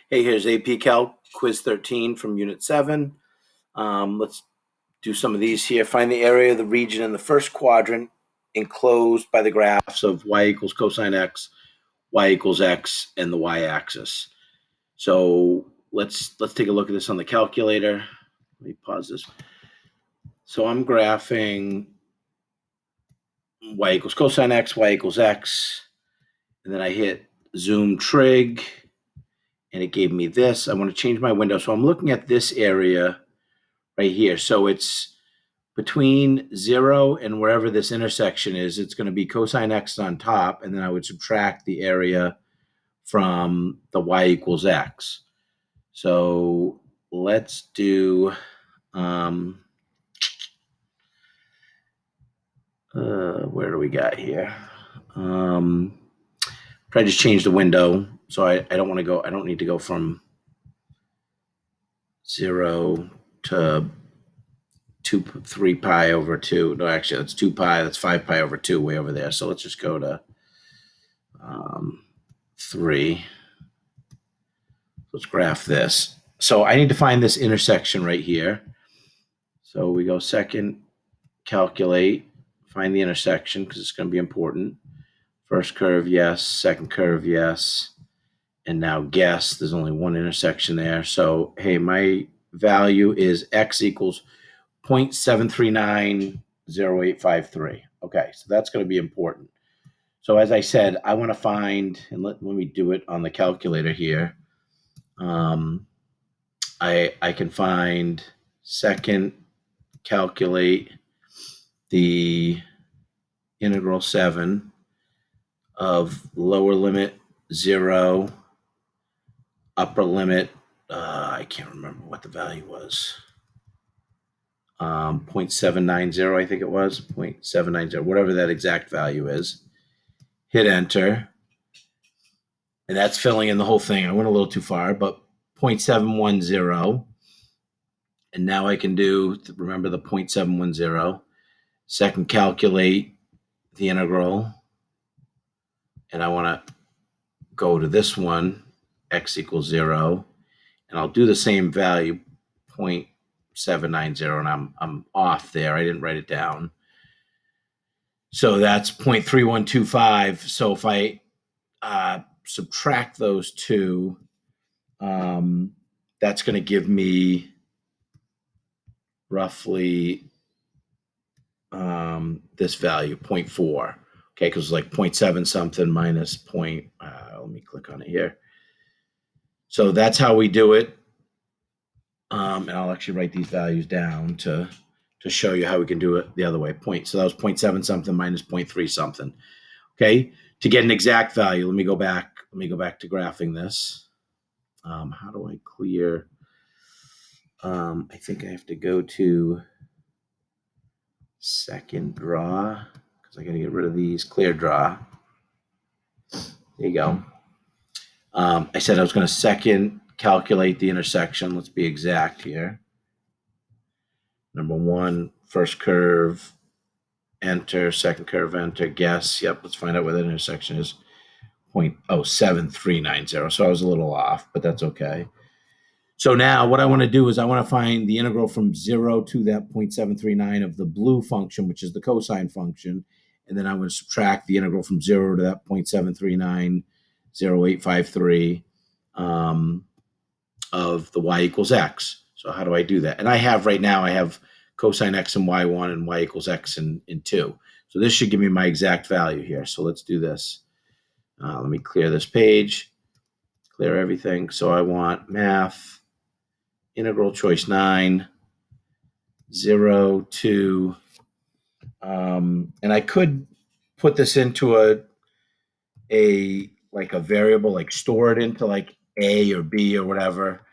Hey, here's AP Calc Quiz 13 from Unit 7. Let's do some of these here. Find the area of the region in the first quadrant enclosed by the graphs of y equals cosine x, y equals x, and the y-axis. So let's take a look at this on the calculator. Let me pause this. So I'm graphing y equals cosine x, y equals x, and then I hit zoom trig, and it gave me this. I want to change my window. So I'm looking at this area right here. So it's between 0 and wherever this intersection is. It's going to be cosine x on top, and then I would subtract the area from the y equals x. So let's do where do we got here? Try to just change the window. So I don't want to go, I don't need to go from 0 to 3 pi over 2. No, actually, that's 2 pi. That's 5 pi over 2 way over there. So let's just go to 3. Let's graph this. So I need to find this intersection right here. So we go second, calculate, find the intersection because it's going to be important. First curve, yes. Second curve, yes. And now guess. There's only one intersection there. So, hey, my value is x equals 0.7390853. Okay, so that's going to be important. So as I said, I want to find, and let me do it on the calculator here. I can find second, calculate the integral 7 of lower limit 0, upper limit, I can't remember what the value was. 0.790, I think it was, 0.790, whatever that exact value is. Hit enter. And that's filling in the whole thing. I went a little too far, but 0.710. And now I can do, remember the 0.710. Second, calculate the integral. And I want to go to this one, x equals 0. And I'll do the same value, 0.790, and I'm off there. I didn't write it down. So that's 0.3125. So if I subtract those two, that's going to give me roughly this value, 0.4. Okay, because it's like 0.7 something minus let me click on it here. So that's how we do it. And I'll actually write these values down to show you how we can do it the other way. So that was 0.7 something minus 0.3 something. Okay, to get an exact value, let me go back to graphing this. How do I clear? I think I have to go to second draw because I got to get rid of these. Clear draw. There you go. I said I was going to second calculate the intersection. Let's be exact here. Number 1, first curve, enter, second curve, enter, guess. Yep, let's find out where that intersection is. 0.07390. So I was a little off, but that's okay. So now what I want to do is I want to find the integral from 0 to that 0.739 of the blue function, which is the cosine function. And then I'm going to subtract the integral from 0 to that 0.7390853 of the y equals x. So how do I do that? And I have cosine x in y1 and y equals x in 2. So this should give me my exact value here. So let's do this. Let me clear this page, clear everything. So I want math, integral choice 9, 0 to, and I could put this into a variable, like store it into like A or B or whatever.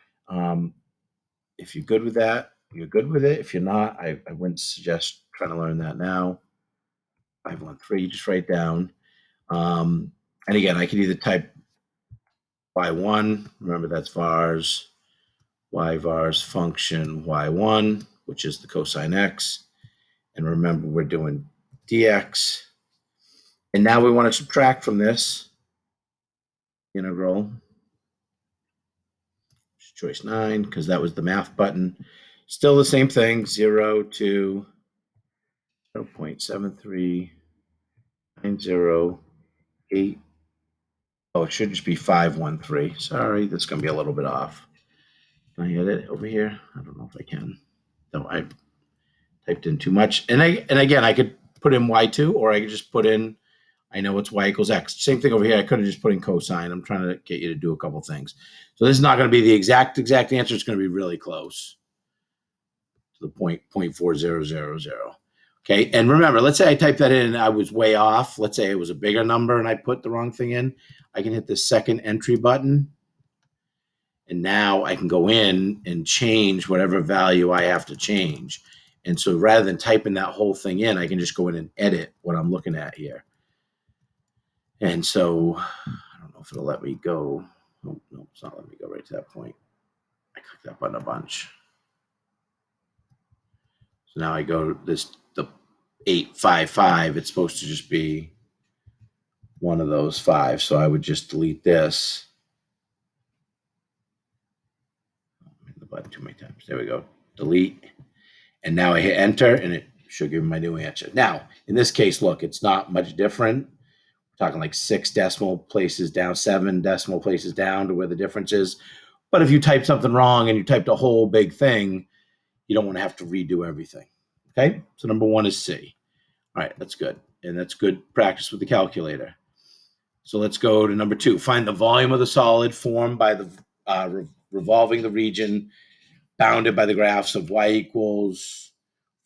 If you're good with that, you're good with it. If you're not, I wouldn't suggest trying to learn that now. 513, just write down. And again, I could either type y1, remember that's vars, y vars function y1, which is the cosine x. And remember, we're doing dx. And now we want to subtract from this integral choice 9, because that was the math button. Still the same thing, 0 to 0.73908. Oh, it should just be 513. Sorry, that's going to be a little bit off. Can I edit over here? I don't know if I can. No, I typed in too much. And again, I could put in y2, or I could just put in, I know it's y equals x. Same thing over here. I could have just put in cosine. I'm trying to get you to do a couple things. So this is not going to be the exact answer. It's going to be really close to the 0.4000. Okay, and remember, let's say I typed that in and I was way off. Let's say it was a bigger number and I put the wrong thing in. I can hit the second entry button, and now I can go in and change whatever value I have to change. And so rather than typing that whole thing in, I can just go in and edit what I'm looking at here. And so I don't know if it'll let me go. Oh, no, it's not letting me go right to that point. I clicked that button a bunch. So now I go to the 855. It's supposed to just be one of those 5. So I would just delete this. I hit the button too many times. There we go. Delete. And now I hit enter, and it should give me my new answer. Now, in this case, look, it's not much different. We're talking like 6 decimal places down, 7 decimal places down to where the difference is. But if you type something wrong and you typed a whole big thing, you don't want to have to redo everything. Okay, so number 1 is C. All right, that's good. And that's good practice with the calculator. So let's go to number 2. Find the volume of the solid formed by the revolving the region bounded by the graphs of y equals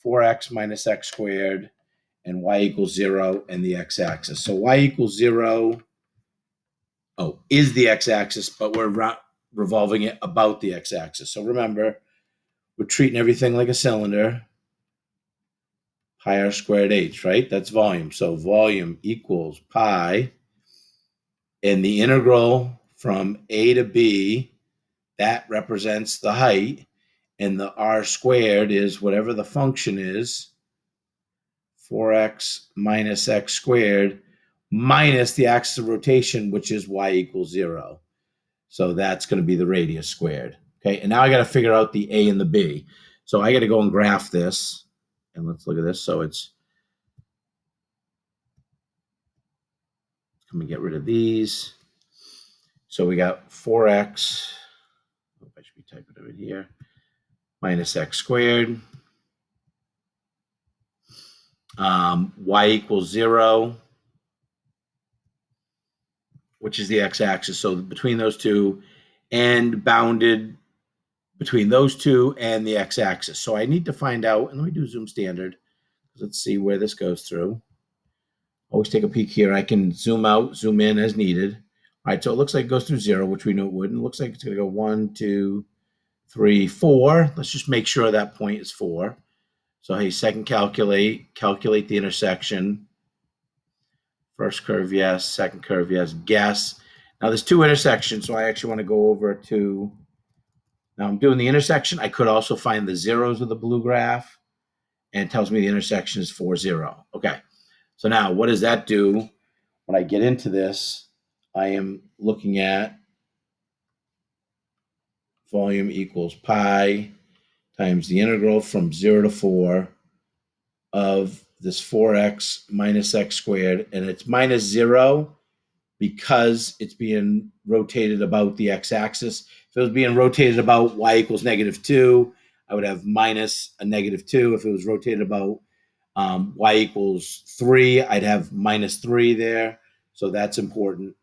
4x minus x squared and y equals 0 and the x-axis. So y equals 0, is the x-axis, but we're revolving it about the x-axis. So remember, we're treating everything like a cylinder. Pi r squared h, right? That's volume. So volume equals pi, and the integral from a to b, that represents the height, and the r squared is whatever the function is, 4x minus x squared, minus the axis of rotation, which is y equals 0. So that's going to be the radius squared. Okay, and now I got to figure out the a and the b. So I got to go and graph this, and let's look at this. So it's, let me get rid of these. So we got 4x, I should be typing it over here, minus x squared. Y equals 0, which is the x-axis. So between those two, and bounded between those two and the x-axis. So I need to find out, and let me do zoom standard. Let's see where this goes through. Always take a peek here. I can zoom out, zoom in as needed. All right, so it looks like it goes through 0, which we knew it would. And it looks like it's going to go 1, 2, 3, 4. Let's just make sure that point is 4. So, hey, second calculate the intersection. First curve, yes. Second curve, yes. Guess. Now, there's 2 intersections, so I actually want to go over to, now I'm doing the intersection. I could also find the zeros of the blue graph, and it tells me the intersection is 4, 0. Okay. So now what does that do? When I get into this, I am looking at volume equals pi times the integral from 0 to 4 of this 4x minus x squared. And it's minus 0 because it's being rotated about the x-axis. If it was being rotated about y equals -2, I would have minus a -2. If it was rotated about y equals 3, I'd have -3 there. So that's important.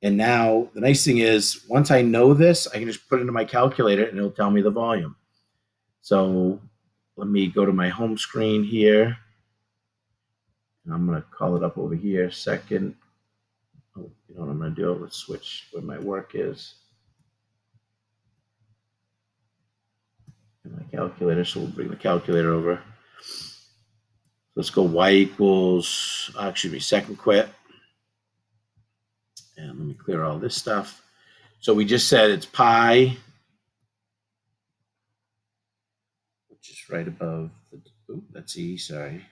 And now the nice thing is, once I know this, I can just put it into my calculator and it'll tell me the volume. So let me go to my home screen here. And I'm going to call it up over here. Second. Oh, you know what I'm going to do? Let's switch where my work is. And my calculator. So we'll bring the calculator over. Let's go y equals, second quit. And let me clear all this stuff. So we just said it's pi, which is right above that's E, sorry.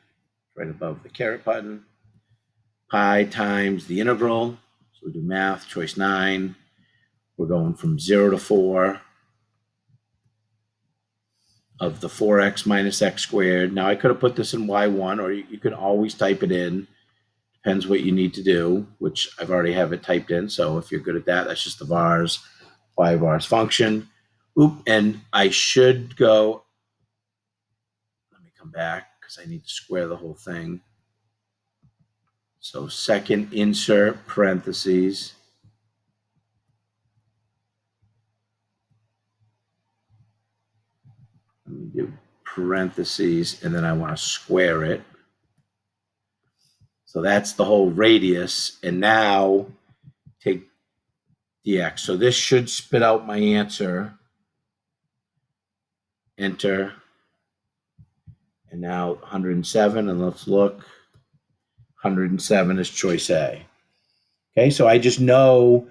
Right above the caret button. Pi times the integral. So we do math, choice 9. We're going from 0 to 4 of the 4x minus x squared. Now, I could have put this in y1, or you can always type it in. Depends what you need to do, which I've already have it typed in. So if you're good at that, that's just the vars, y vars function. Oop, and I should go, let me come back because I need to square the whole thing. So second insert parentheses. Let me do parentheses, and then I want to square it. So that's the whole radius. And now take dx. So this should spit out my answer. Enter. And now 107, and let's look. 107 is choice A. Okay, so I just know,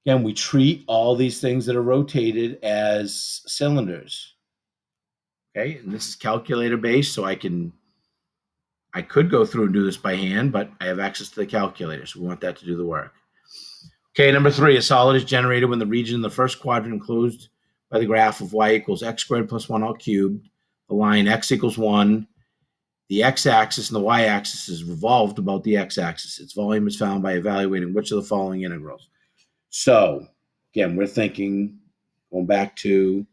again, we treat all these things that are rotated as cylinders. Okay, and this is calculator based, so I could go through and do this by hand, but I have access to the calculator, so we want that to do the work. Okay, number 3, a solid is generated when the region in the first quadrant enclosed by the graph of y equals x squared plus 1 all cubed, the line x equals 1, the x-axis and the y-axis is revolved about the x-axis. Its volume is found by evaluating which of the following integrals. So, again, we're thinking, going back to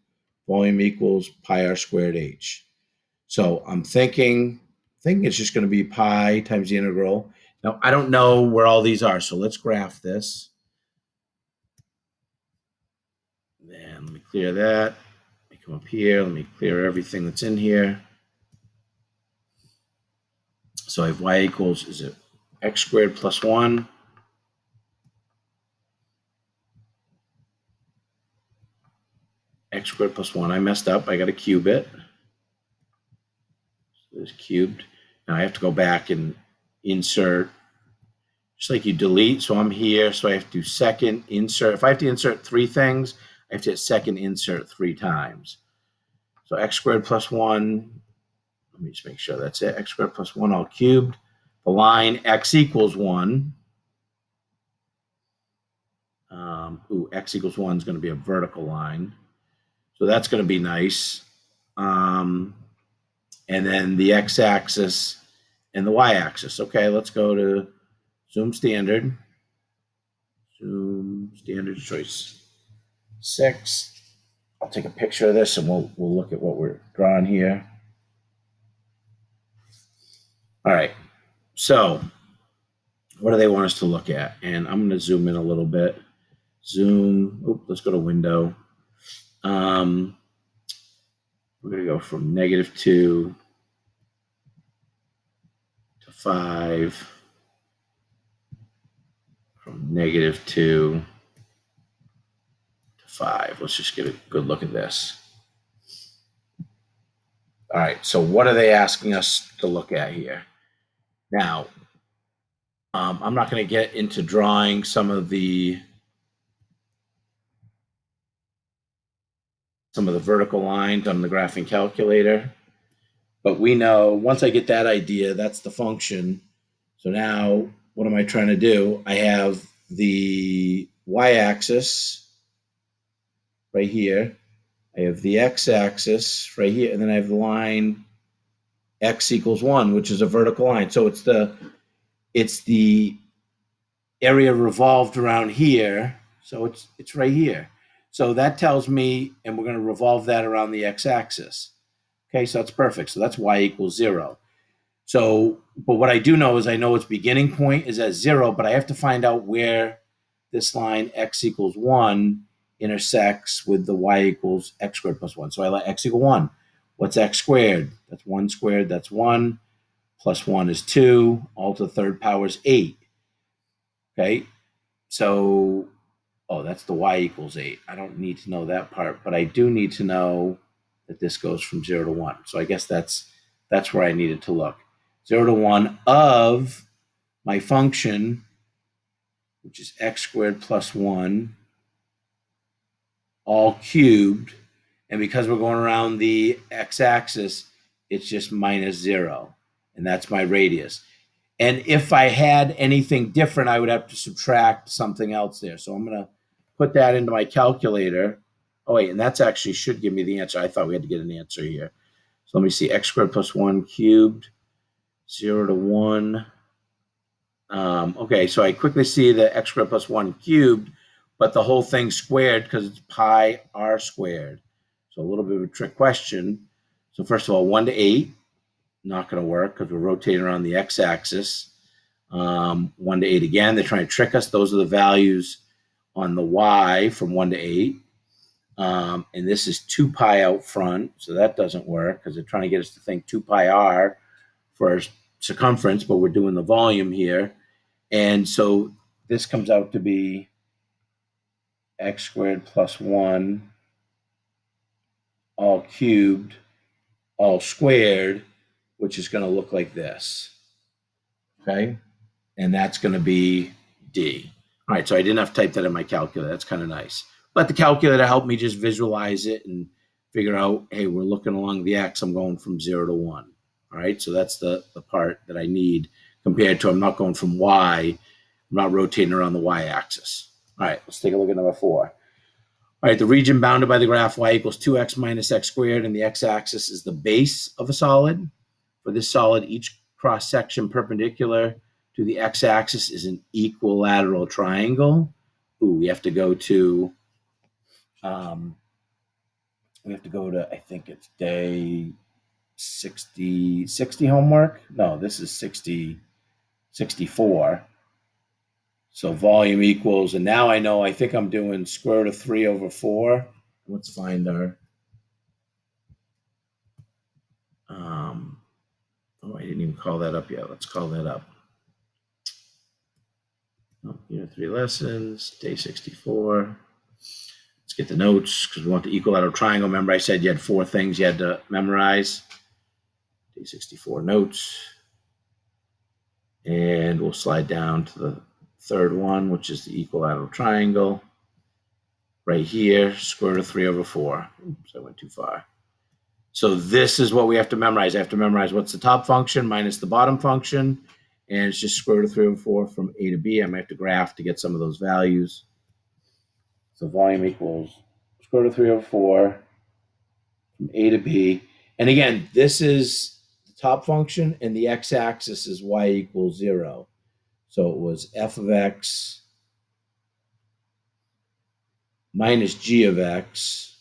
volume equals pi r squared h. So I'm thinking it's just going to be pi times the integral. Now, I don't know where all these are, so let's graph this. And let me clear that. Let me come up here. Let me clear everything that's in here. So I have y equals, is it x squared plus 1? X squared plus 1. I messed up. I got to cube it. So it's cubed. Now I have to go back and insert, just like you delete. So I'm here. So I have to do second insert. If I have to insert 3 things, I have to hit second insert 3 times. So x squared plus 1. Let me just make sure that's it. X squared plus 1 all cubed. The line x equals 1. X equals 1 is going to be a vertical line. So that's going to be nice. And then the x-axis and the y-axis. Okay, let's go to zoom standard. Zoom standard choice 6. I'll take a picture of this and we'll look at what we're drawing here. All right, so what do they want us to look at? And I'm going to zoom in a little bit. Zoom, let's go to window. We're going to go from -2 to 5, from -2 to 5. Let's just get a good look at this. All right, so what are they asking us to look at here? Now, I'm not going to get into drawing some of the vertical lines on the graphing calculator, but we know once I get that idea, that's the function. So now, what am I trying to do? I have the y-axis right here. I have the x-axis right here, and then I have the line x equals 1, which is a vertical line. So it's the area revolved around here. So it's right here. So that tells me, and we're going to revolve that around the x-axis. Okay, so that's perfect. So that's y equals 0. So, but what I do know is I know its beginning point is at 0, but I have to find out where this line x equals 1 intersects with the y equals x squared plus 1. So I let x equal 1. What's x squared? That's 1 squared, that's 1. Plus 1 is 2. All to the third power is 8. Okay, so, that's the y equals 8. I don't need to know that part, but I do need to know that this goes from 0 to 1. So I guess that's where I needed to look. 0 to 1 of my function, which is x squared plus 1, all cubed. And because we're going around the x-axis, it's just -0. And that's my radius. And if I had anything different, I would have to subtract something else there. So I'm going to put that into my calculator. Oh, wait, and that's actually should give me the answer. I thought we had to get an answer here. So let me see, x squared plus 1 cubed, 0 to 1. Okay, so I quickly see the x squared plus 1 cubed, but the whole thing squared because it's pi r squared. So a little bit of a trick question. So first of all, 1 to 8, not going to work because we're rotating around the x-axis. 1 to 8 again, they're trying to trick us. Those are the values on the y from 1 to 8. And this is 2 pi out front, so that doesn't work because they're trying to get us to think 2 pi r for circumference, but we're doing the volume here. And so this comes out to be x squared plus 1 all cubed all squared, which is going to look like this. Okay? And that's going to be D. All right, so I didn't have to type that in my calculator. That's kind of nice. But the calculator helped me just visualize it and figure out, hey, we're looking along the x. I'm going from 0 to 1. All right, so that's the part that I need compared to I'm not going from y. I'm not rotating around the y-axis. All right, let's take a look at number 4. All right, the region bounded by the graph y equals 2x minus x squared, and the x-axis is the base of a solid. For this solid, each cross-section perpendicular to the x-axis is an equilateral triangle. Ooh, we have to go to, I think it's day 60 homework. No, this is 64. So volume equals, and now I know, I think I'm doing square root of 3 over 4. Let's find our, I didn't even call that up yet. Let's call that up. Unit 3 lessons, day 64. Let's get the notes because we want the equilateral triangle. Remember I said you had 4 things you had to memorize. Day 64 notes. And we'll slide down to the third one, which is the equilateral triangle. Right here, square root of 3 over 4. Oops, I went too far. So this is what we have to memorize. I have to memorize what's the top function minus the bottom function. And it's just square root of 3 over 4 from A to B. I might have to graph to get some of those values. So volume equals square root of 3 over 4 from A to B. And again, this is the top function, and the x-axis is y equals 0. So it was f of x minus g of x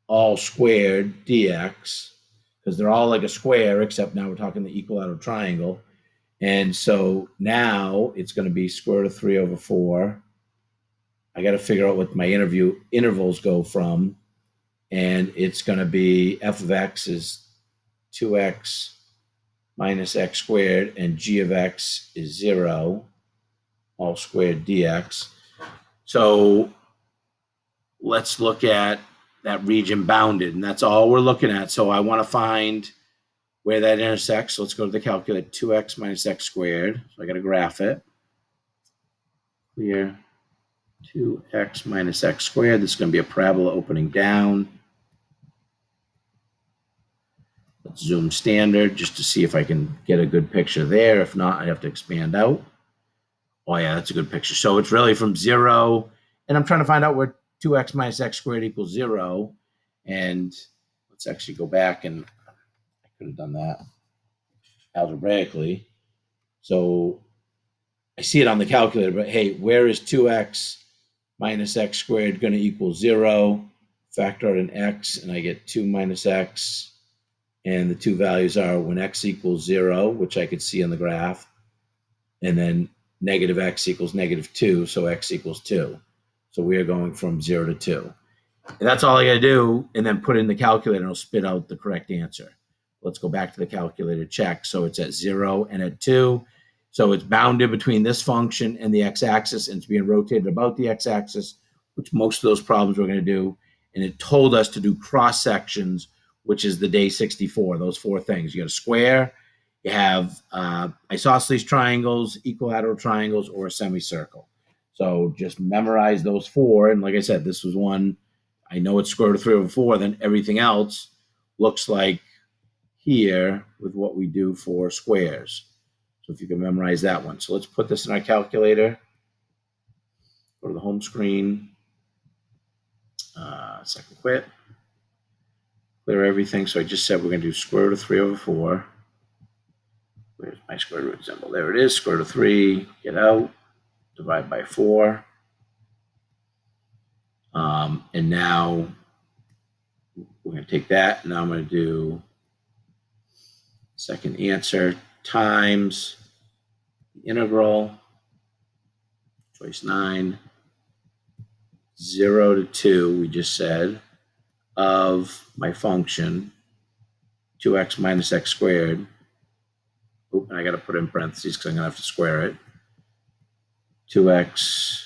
all squared dx, because they're all like a square, except now we're talking the equilateral triangle. And so now it's going to be square root of 3 over 4. I got to figure out what my intervals go from. And it's going to be f of x is 2x minus x squared, and g of x is 0, all squared dx. So let's look at that region bounded, and that's all we're looking at. So I want to find where that intersects. So let's go to the calculator, 2x minus x squared. So I got to graph it. Clear 2x minus x squared. This is going to be a parabola opening down. Let's zoom standard just to see if I can get a good picture there. If not, I have to expand out. Oh yeah, that's a good picture. So it's really from 0, and I'm trying to find out where 2x minus x squared equals 0. And let's actually go back, and I could have done that algebraically. So I see it on the calculator, but hey, where is 2x minus x squared going to equal 0? Factor out an x, and I get 2 minus x. And the two values are when x equals 0, which I could see on the graph, and then negative x equals negative 2, so x equals 2. So we are going from 0 to 2. And that's all I got to do, and then put it in the calculator, and it'll spit out the correct answer. Let's go back to the calculator, check. So it's at 0 and at 2. So it's bounded between this function and the x-axis, and it's being rotated about the x-axis, which most of those problems we're going to do. And it told us to do cross-sections, which is the day 64, those 4 things. You got a square, you have isosceles triangles, equilateral triangles, or a semicircle. So just memorize those 4. And like I said, this was one, I know it's square root of 3 over 4, then everything else looks like here with what we do for squares. So if you can memorize that one. So let's put this in our calculator. Go to the home screen. second quit. Clear everything. So I just said we're going to do square root of 3 over 4. Where's my square root symbol? There it is, square root of 3. Get out. Divide by 4. And now we're going to take that. Now I'm going to do second answer times the integral, choice 9, 0 to 2, we just said, of my function, 2x minus x squared. Oop, and I got to put it in parentheses because I'm going to have to square it. 2x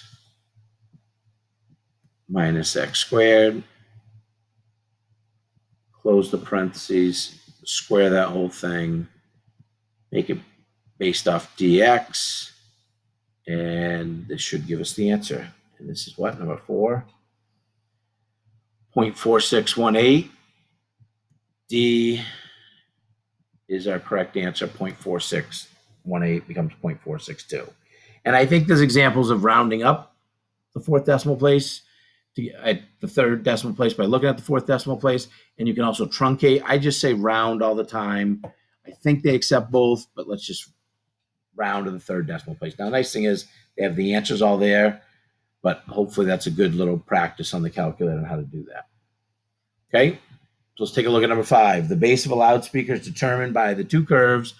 minus x squared. Close the parentheses, square that whole thing, make it based off dx, and this should give us the answer. And this is what, number 4? 0.4618. D is our correct answer. 0.4618 becomes 0.462. And I think there's examples of rounding up the fourth decimal place to at the third decimal place by looking at the fourth decimal place. And you can also truncate. I just say round all the time. I think they accept both, but let's just round to the third decimal place. Now, the nice thing is they have the answers all there, but hopefully that's a good little practice on the calculator on how to do that. Okay, so let's take a look at number 5. The base of a loudspeaker is determined by the two curves,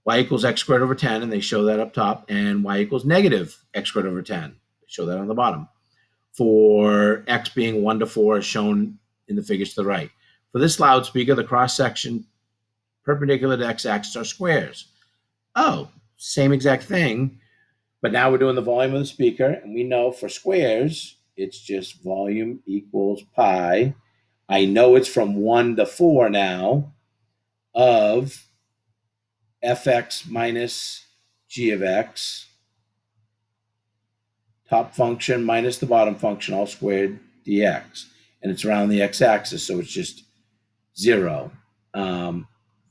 y equals x squared over 10, and they show that up top, and y equals negative x squared over 10. They show that on the bottom. For x being 1 to 4 as shown in the figures to the right. For this loudspeaker, the cross-section perpendicular to x-axis are squares. Oh, same exact thing, but now we're doing the volume of the speaker, and we know for squares, it's just volume equals pi. I know it's from 1 to 4 now of fx minus g of x, top function minus the bottom function, all squared dx. And it's around the x-axis, so it's just 0.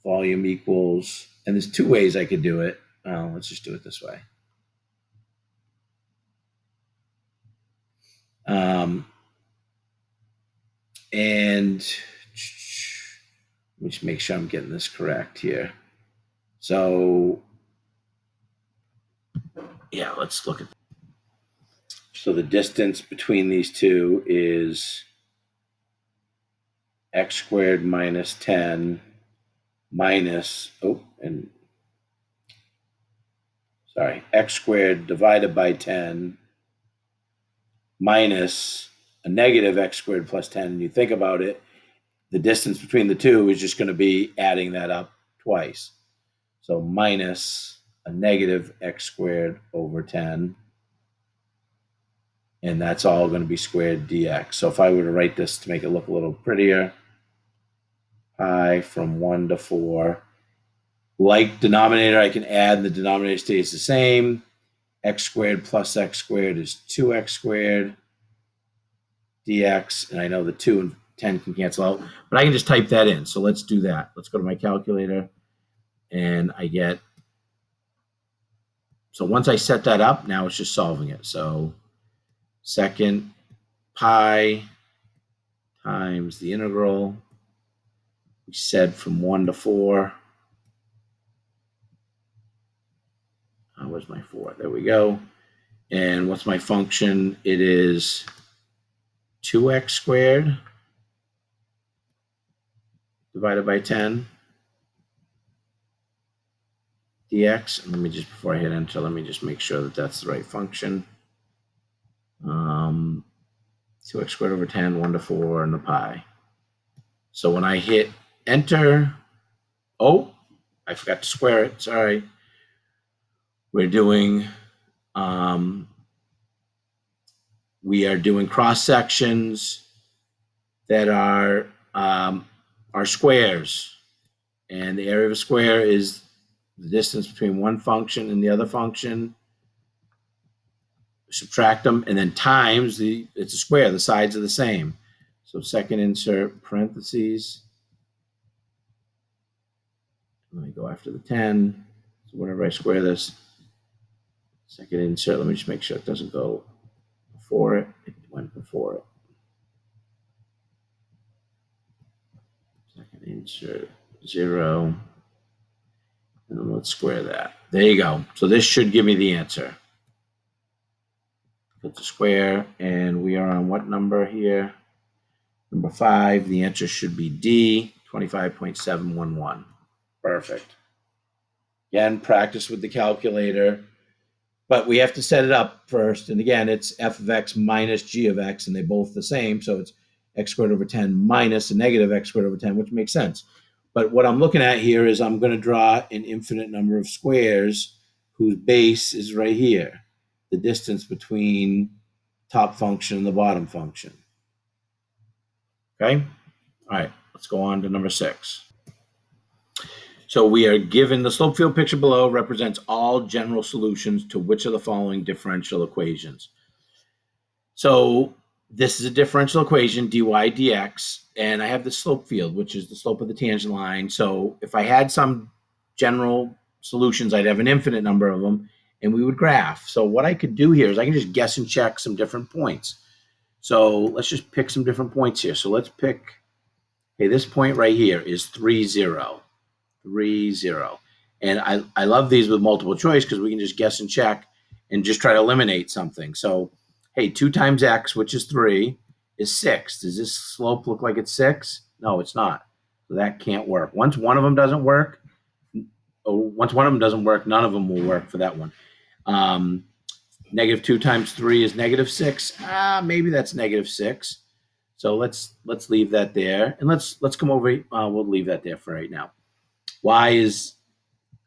Volume equals, and there's 2 ways I could do it. Let's just do it this way. And let me just make sure I'm getting this correct here. So, yeah, let's look at. So the distance between these two is x squared minus 10 minus, x squared divided by 10 minus a negative x squared plus 10. And you think about it, the distance between the two is just going to be adding that up twice. So minus a negative x squared over 10. And that's all going to be squared dx. So if I were to write this to make it look a little prettier, pi from 1 to 4. Like denominator, I can add, and the denominator stays the same. X squared plus x squared is 2x squared dx. And I know the 2 and 10 can cancel out, but I can just type that in. So let's do that. Let's go to my calculator, and I get, so once I set that up, now it's just solving it. So second pi times the integral, we said from 1 to 4. Where's my 4? There we go. And what's my function? It is 2x squared divided by 10 dx. And let me just, before I hit enter, let me just make sure that that's the right function. 2x squared over 10, 1 to 4, and the pi. So when I hit enter, oh, I forgot to square it. Sorry. We're doing, we are doing cross sections that are squares, and the area of a square is the distance between one function and the other function. Subtract them, and then times it's a square. The sides are the same. So second insert parentheses. Let me go after the 10. So whenever I square this, second insert, let me just make sure it doesn't go before it. It went before it. Insert 0. And then let's square that. There you go. So this should give me the answer. Put the square, and we are on what number here? Number 5. The answer should be D, 25.711. Perfect. Again, practice with the calculator. But we have to set it up first. And again, it's f of x minus g of x, and they're both the same. So it's x squared over 10 minus a negative x squared over 10, which makes sense. But what I'm looking at here is I'm going to draw an infinite number of squares whose base is right here, the distance between top function and the bottom function. Okay? All right, let's go on to number 6. So we are given the slope field picture below represents all general solutions to which of the following differential equations. So this is a differential equation, dy dx, and I have the slope field, which is the slope of the tangent line. So if I had some general solutions, I'd have an infinite number of them, and we would graph. So what I could do here is I can just guess and check some different points. So let's just pick some different points here. So let's pick, hey, this point right here is 3, 0. 3, 0. And I love these with multiple choice because we can just guess and check and just try to eliminate something. So, hey, 2 times x, which is 3, is 6. Does this slope look like it's 6? No, it's not. So that can't work. Once one of them doesn't work, none of them will work for that one. Negative 2 times 3 is negative 6. Maybe that's negative 6. So let's leave that there. And let's come over. We'll leave that there for right now. Y is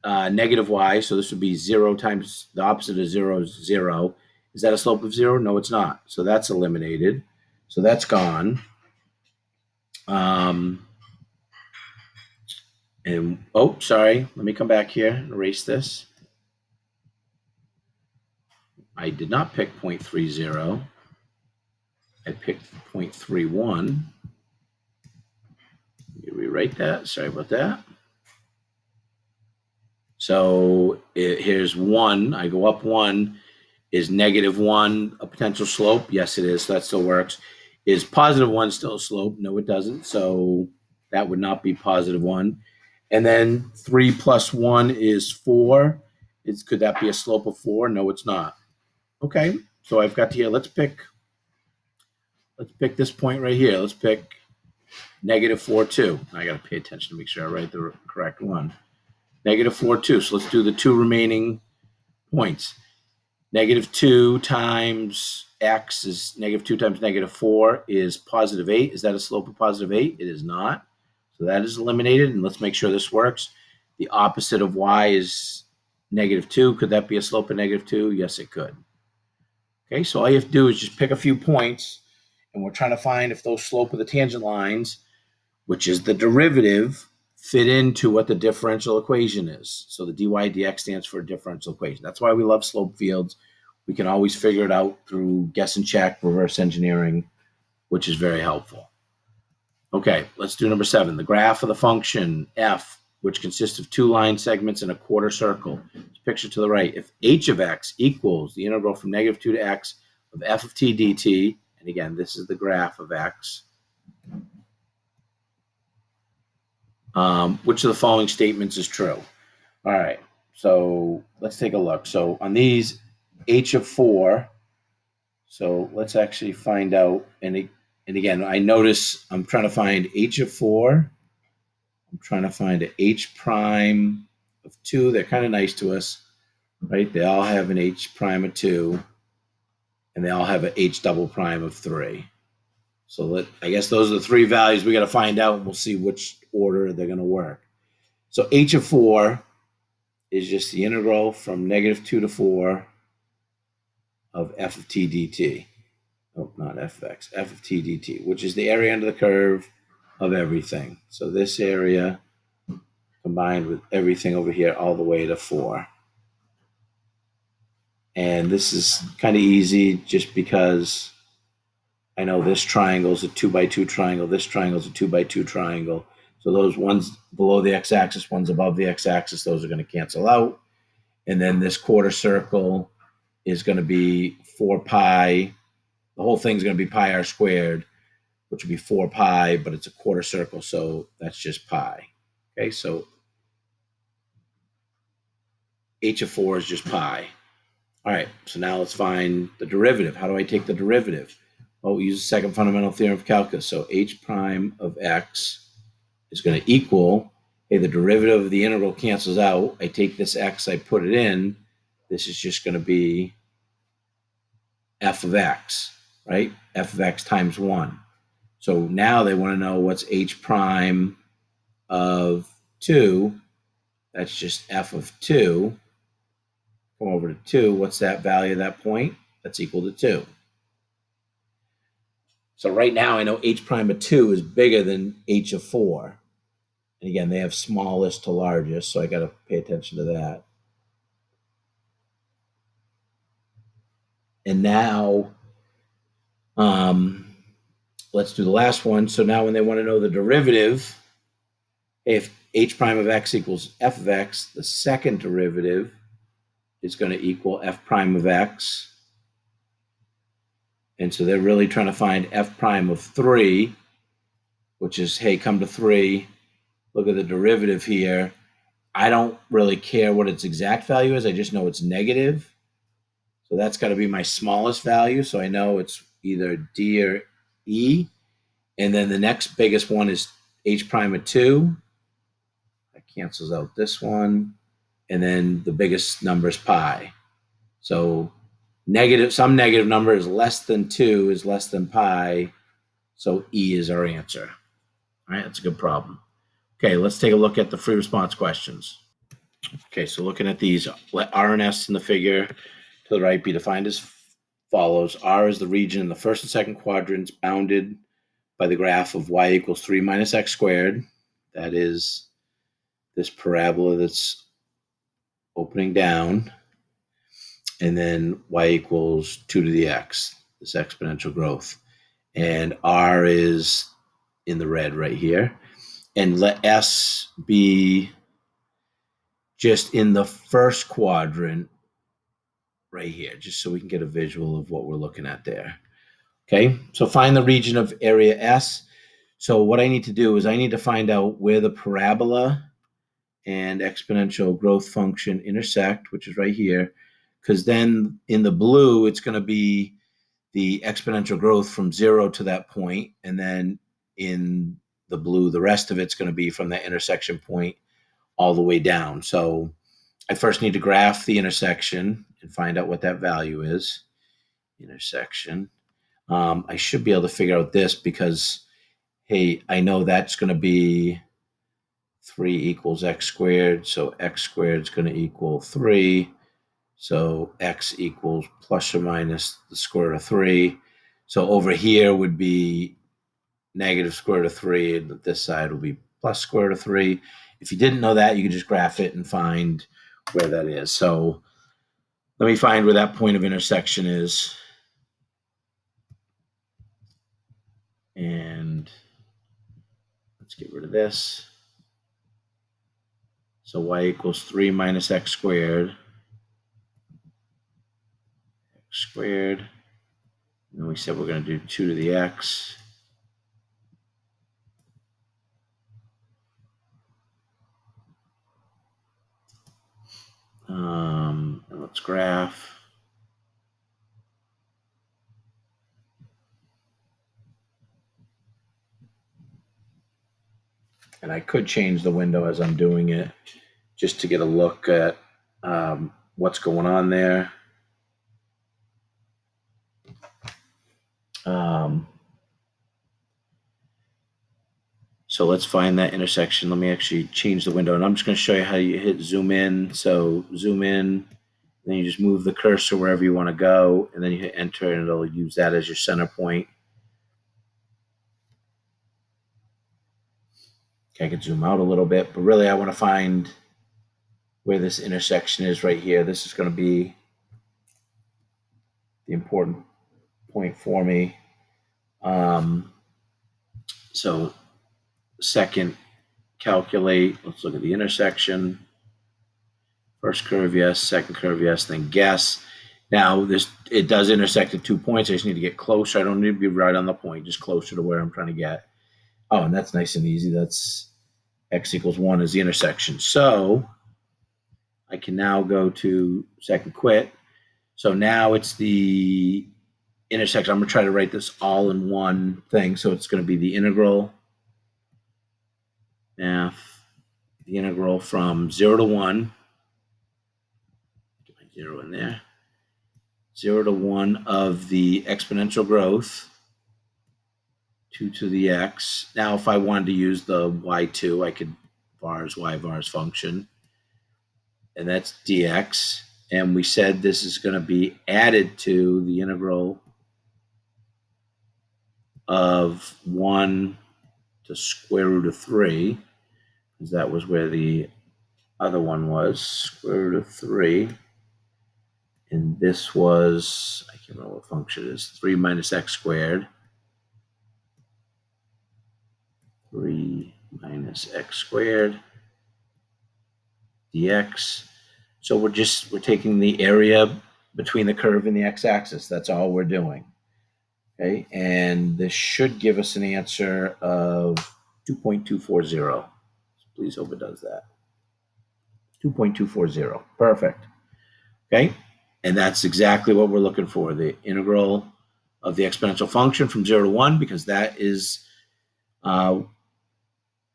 negative y, so this would be 0 times the opposite of 0 is 0. Is that a slope of 0? No, it's not. So that's eliminated. So that's gone. And, oh, sorry. Let me come back here and erase this. I did not pick 0.30. I picked 0.31. Let me rewrite that. Sorry about that. So here's 1. I go up 1. Is negative 1 a potential slope? Yes, it is. So that still works. Is positive 1 still a slope? No, it doesn't. So that would not be positive 1. And then 3 plus 1 is 4. Could that be a slope of 4? No, it's not. Okay. So I've got here. Let's pick this point right here. Let's pick negative 4, 2. I got to pay attention to make sure I write the correct one. Negative 4, 2. So let's do the 2 remaining points. Negative 2 times x is negative 2 times negative 4 is positive 8. Is that a slope of positive 8? It is not. So that is eliminated. And let's make sure this works. The opposite of y is negative 2. Could that be a slope of negative 2? Yes, it could. Okay, so all you have to do is just pick a few points. And we're trying to find if those slope of the tangent lines, which is the derivative, fit into what the differential equation is. So the dy dx stands for a differential equation. That's why we love slope fields. We can always figure it out through guess and check, reverse engineering, which is very helpful. Okay, let's do number 7. The graph of the function f, which consists of 2 line segments and a quarter circle. Picture to the right. If h of x equals the integral from negative 2 to x of f of t dt, and again, this is the graph of x, which of the following statements is true? All right, so let's take a look. So on these, h of 4, so let's actually find out, and again, I notice I'm trying to find h of 4. I'm trying to find a h prime of 2. They're kind of nice to us, right? They all have an h prime of 2, and they all have an h double prime of 3. So I guess those are the 3 values we got to find out, and we'll see which order they're going to work. So h of 4 is just the integral from negative 2 to 4 of f of t dt. Oh, not f of x, f of t dt, which is the area under the curve of everything. So this area combined with everything over here all the way to 4. And this is kind of easy just because I know this triangle is a 2 by 2 triangle. This triangle is a 2 by 2 triangle. So those ones below the x-axis, ones above the x-axis, those are going to cancel out. And then this quarter circle is going to be 4 pi. The whole thing's going to be pi r squared. which would be 4 pi, but it's a quarter circle, so that's just pi. Okay, so h of 4 is just pi. All right, so now let's find the derivative. How do I take the derivative? Well, we use the second fundamental theorem of calculus. So h prime of x is going to equal, hey, the derivative of the integral cancels out. I take this x, I put it in. This is just going to be f of x, right? F of x times 1. So now they want to know what's h prime of 2. That's just f of 2. Come over to 2. What's that value at that point? That's equal to 2. So right now I know h prime of 2 is bigger than h of 4. And again, they have smallest to largest, so I got to pay attention to that. And now let's do the last one. So now when they want to know the derivative, if h prime of x equals f of x, the second derivative is going to equal f prime of x. And so they're really trying to find f prime of 3, which is, hey, come to 3, look at the derivative here. I don't really care what its exact value is. I just know it's negative. So that's got to be my smallest value. So I know it's either d or e. And then the next biggest one is h prime of 2. That cancels out this one. And then the biggest number is pi. So some negative number is less than 2 is less than pi. So E is our answer. All right, that's a good problem. Okay, let's take a look at the free response questions. Okay, so looking at these, let R and S in the figure to the right be defined as follows. R is the region in the first and second quadrants bounded by the graph of y equals 3 minus x squared. That is this parabola that's opening down. And then y equals 2 to the x, this exponential growth. And R is in the red right here. And let S be just in the first quadrant right here, just so we can get a visual of what we're looking at there. Okay, so find the region of area S. So what I need to do is I need to find out where the parabola and exponential growth function intersect, which is right here, because then in the blue, it's going to be the exponential growth from 0 to that point, and then in the blue, the rest of it's going to be from that intersection point all the way down. So I first need to graph the intersection and find out what that value is. Intersection. I should be able to figure out this because, hey, I know that's going to be 3 equals x squared. So x squared is going to equal 3. So x equals plus or minus the square root of 3. So over here would be negative square root of 3, and this side will be plus square root of 3. If you didn't know that, you could just graph it and find where that is. So let me find where that point of intersection is. And let's get rid of this. So y equals 3 minus x squared. X squared. And then we said we're going to do 2 to the x. And let's graph. And I could change the window as I'm doing it just to get a look at what's going on there. So let's find that intersection. Let me actually change the window, and I'm just going to show you how you hit zoom in. So zoom in, then you just move the cursor wherever you want to go, and then you hit enter, and it'll use that as your center point. Okay, I could zoom out a little bit, but really I want to find where this intersection is right here. This is going to be the important point for me. So second, calculate. Let's look at the intersection. First curve, yes. Second curve, yes. Then guess. Now, it does intersect at 2 points. I just need to get closer. I don't need to be right on the point, just closer to where I'm trying to get. Oh, and that's nice and easy. That's x equals 1 is the intersection. So I can now go to second quit. So now it's the intersection. I'm going to try to write this all in one thing. So it's going to be the integral math, the integral from 0 to 1. Get my 0 in there. 0 to 1 of the exponential growth, 2 to the x. Now, if I wanted to use the y2, I could vars y vars function, and that's dx. And we said this is going to be added to the integral of 1 to square root of 3, because that was where the other one was, square root of 3. And this was, I can't remember what function it is, 3 minus x squared. 3 minus x squared dx. So we're taking the area between the curve and the x-axis. That's all we're doing. Okay, and this should give us an answer of 2.240. Please hope it does that. 2.240. Perfect. Okay, and that's exactly what we're looking for, the integral of the exponential function from 0 to 1, because that is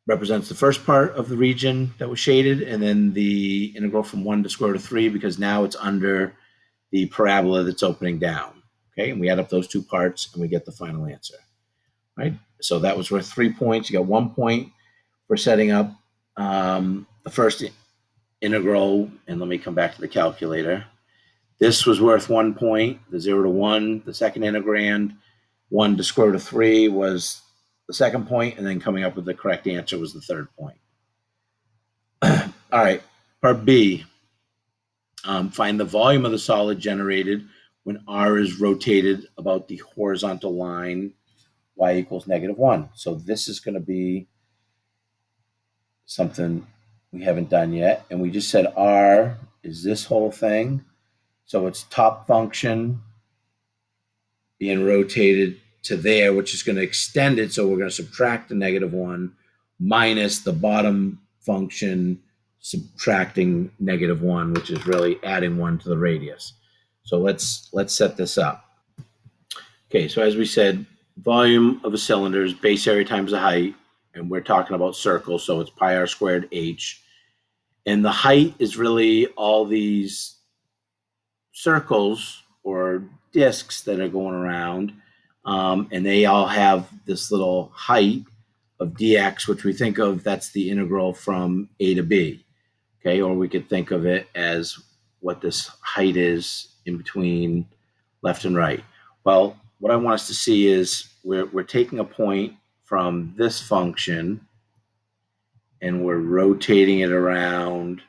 represents the first part of the region that was shaded, and then the integral from 1 to square root of 3, because now it's under the parabola that's opening down. Okay, and we add up those two parts and we get the final answer. Right, so that was worth 3 points. You got 1 point for setting up the first integral, and let me come back to the calculator. This was worth 1 point, the 0 to 1, the second integrand. 1 to square root of 3 was the second point, and then coming up with the correct answer was the third point. All right, part B. Find the volume of the solid generated when R is rotated about the horizontal line y equals -1. So this is going to be something we haven't done yet. And we just said R is this whole thing. So it's top function being rotated to there, which is going to extend it. So we're going to subtract the -1 minus the bottom function subtracting -1, which is really adding 1 to the radius. So let's set this up. Okay, so as we said, volume of a cylinder is base area times the height, and we're talking about circles, so it's pi r squared h. And the height is really all these circles or discs that are going around, and they all have this little height of dx, which we think of, that's the integral from a to b. Okay, or we could think of it as what this height is in between left and right. Well, what I want us to see is we're taking a point from this function and we're rotating it around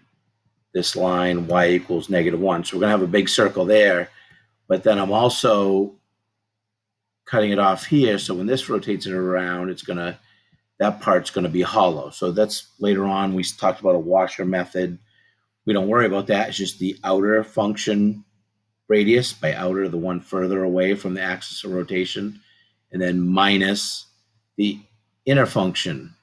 this line y equals -1. So we're going to have a big circle there, but then I'm also cutting it off here. So when this rotates it around, that part's going to be hollow. So that's later on. We talked about a washer method. We don't worry about that. It's just the outer function radius, by outer, the one further away from the axis of rotation, and then minus the inner function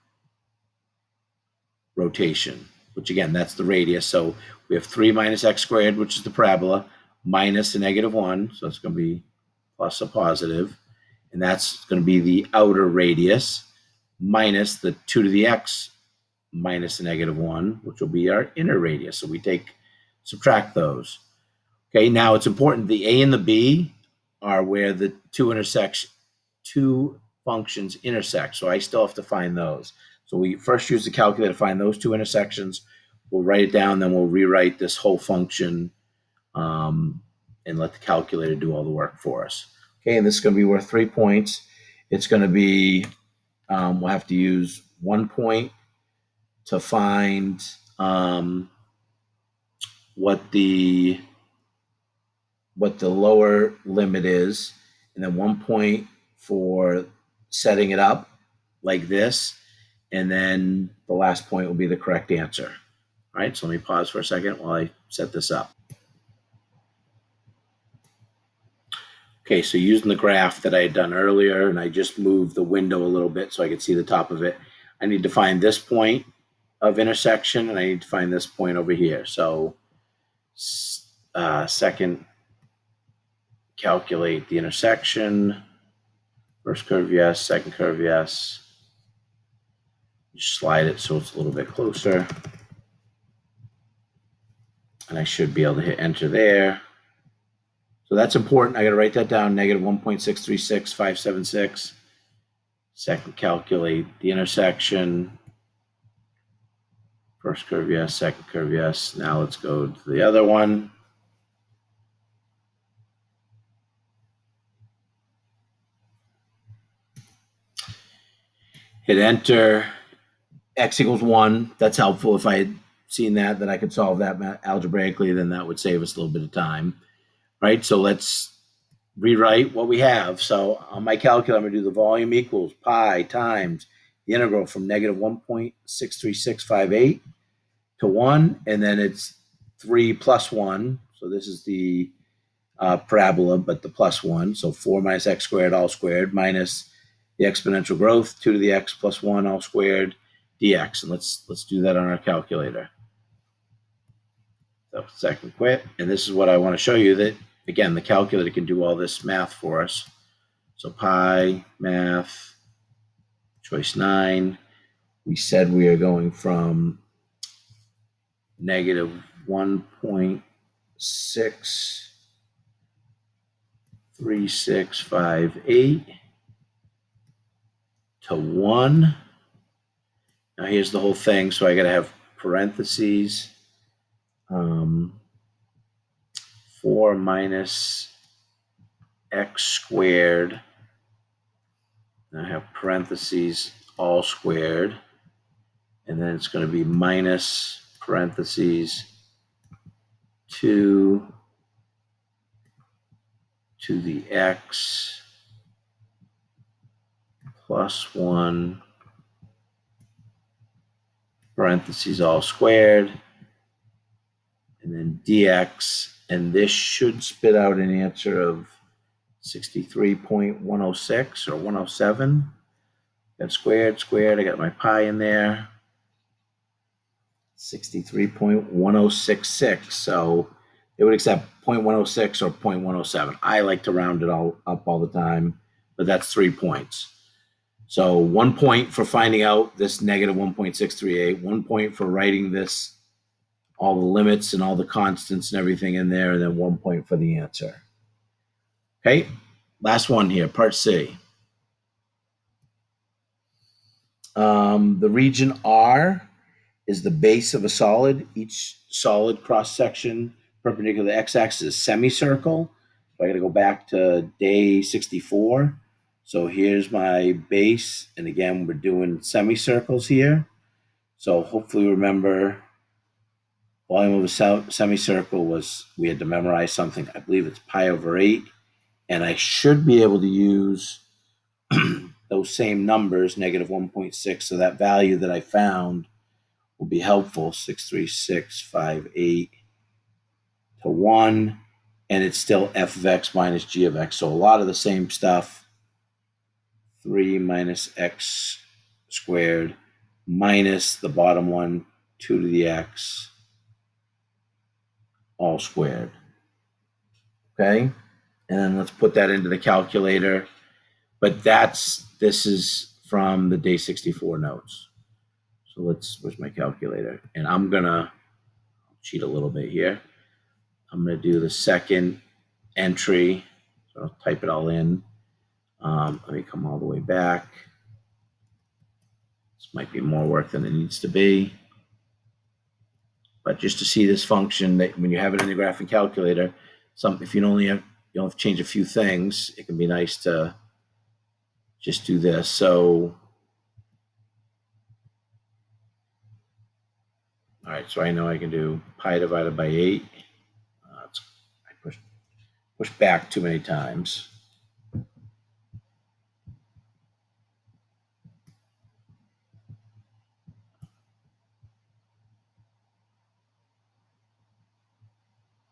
rotation, which again, that's the radius. So we have 3 minus x squared, which is the parabola, minus a -1. So it's going to be plus a positive. And that's going to be the outer radius minus the 2 to the x minus a -1, which will be our inner radius. So we subtract those. Okay, now it's important, the a and the b are where the two functions intersect. So I still have to find those. So we first use the calculator to find those two intersections. We'll write it down, then we'll rewrite this whole function and let the calculator do all the work for us. Okay, and this is going to be worth 3 points. It's going to be, we'll have to use 1 point to find what the lower limit is, and then 1 point for setting it up like this, and then the last point will be the correct answer. All right, so let me pause for a second while I set this up. Okay, so using the graph that I had done earlier, and I just moved the window a little bit so I could see the top of it. I need to find this point of intersection, and I need to find this point over here. So second, calculate the intersection. First curve, yes. Second curve, yes. Just slide it so it's a little bit closer. And I should be able to hit enter there. So that's important. I got to write that down, negative 1.636576. Second, calculate the intersection. First curve, yes. Second curve, yes. Now let's go to the other one. Hit enter. X equals 1. That's helpful. If I had seen that I could solve that algebraically, then that would save us a little bit of time. Right? So let's rewrite what we have. So on my calculator, I'm going to do the volume equals pi times the integral from negative 1.63658 to 1, and then it's 3 plus 1. So this is the parabola, but the plus 1. So 4 minus x squared all squared minus the exponential growth, 2 to the x plus 1 all squared dx. And let's do that on our calculator. So second quit. And this is what I want to show you, that, again, the calculator can do all this math for us. So pi, math, choice 9. We said we are going from negative 1.63658 to 1. Now here's the whole thing. So I got to have parentheses. 4 minus x squared. And I have parentheses all squared. And then it's going to be minus parentheses 2 to the x plus 1 parentheses all squared, and then dx, and this should spit out an answer of 63.106 or 107. Got squared, I got my pi in there, 63.1066. So it would accept 0.106 or 0.107. I like to round it all up all the time, but that's 3 points. So 1 point for finding out this negative 1.638, 1 point for writing this, all the limits and all the constants and everything in there, and then 1 point for the answer. Okay, last one here, part C. The region R is the base of a solid. Each solid cross-section perpendicular to the x-axis is semicircle. So I got to go back to day 64. So here's my base, and again, we're doing semicircles here. So hopefully remember, volume of a semicircle was, we had to memorize something. I believe it's pi over 8. And I should be able to use those same numbers, negative 1.6. So that value that I found will be helpful, 63658 to 1. And it's still f of x minus g of x. So a lot of the same stuff. 3 minus x squared minus the bottom one, 2 to the x, all squared. Okay? And then let's put that into the calculator. But this is from the day 64 notes. So where's my calculator? And I'm going to cheat a little bit here. I'm going to do the second entry. So I'll type it all in. Let me come all the way back. This might be more work than it needs to be. But just to see this function, that when you have it in the graphing calculator, if you only have to change a few things, it can be nice to just do this. So, all right, so I know I can do pi divided by 8. I push back too many times.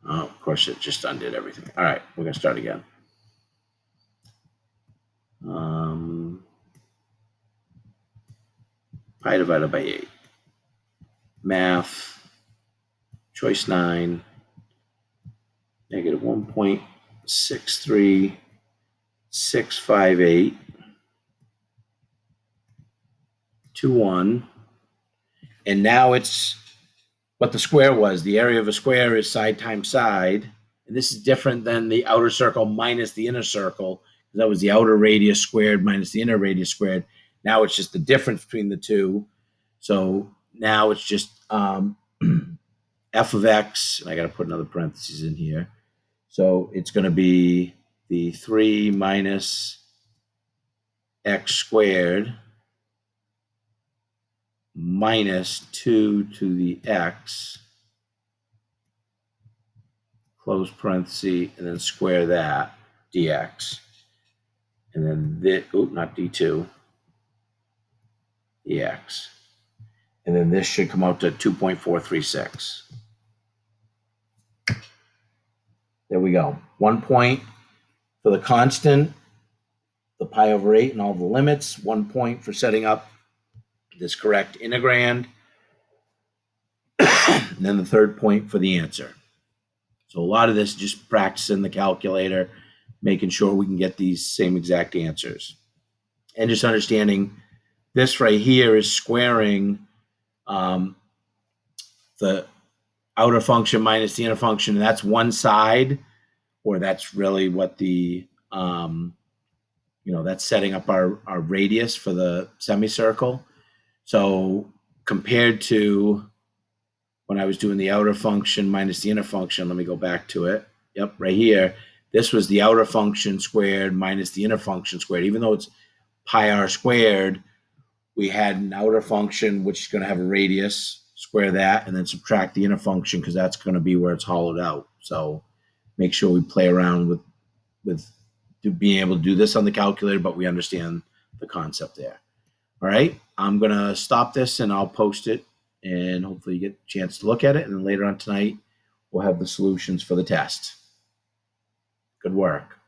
Oh, of course, it just undid everything. All right, we're going to start again. pi divided by 8. Math, choice 9, negative 1.63658 to 1. And now it's what the square was. The area of a square is side times side. And this is different than the outer circle minus the inner circle. That was the outer radius squared minus the inner radius squared. Now it's just the difference between the two. So now it's just f of x, and I got to put another parentheses in here. So it's going to be the 3 minus x squared minus 2 to the x, close parenthesis, and then square that, dx. And then this, not d2, dx. And then this should come out to 2.436. There we go. 1 point for the constant, the pi over 8 and all the limits. 1 point for setting up this correct integrand. And then the third point for the answer. So a lot of this just practicing the calculator, making sure we can get these same exact answers. And just understanding this right here is squaring the outer function minus the inner function, and that's one side, or that's really what the, that's setting up our radius for the semicircle. So compared to when I was doing the outer function minus the inner function, let me go back to it. Yep, right here. This was the outer function squared minus the inner function squared. Even though it's pi r squared, we had an outer function, which is going to have a radius, square that, and then subtract the inner function because that's going to be where it's hollowed out. So make sure we play around with being able to do this on the calculator, but we understand the concept there. All right, I'm going to stop this and I'll post it, and hopefully you get a chance to look at it. And then later on tonight, we'll have the solutions for the test. Good work.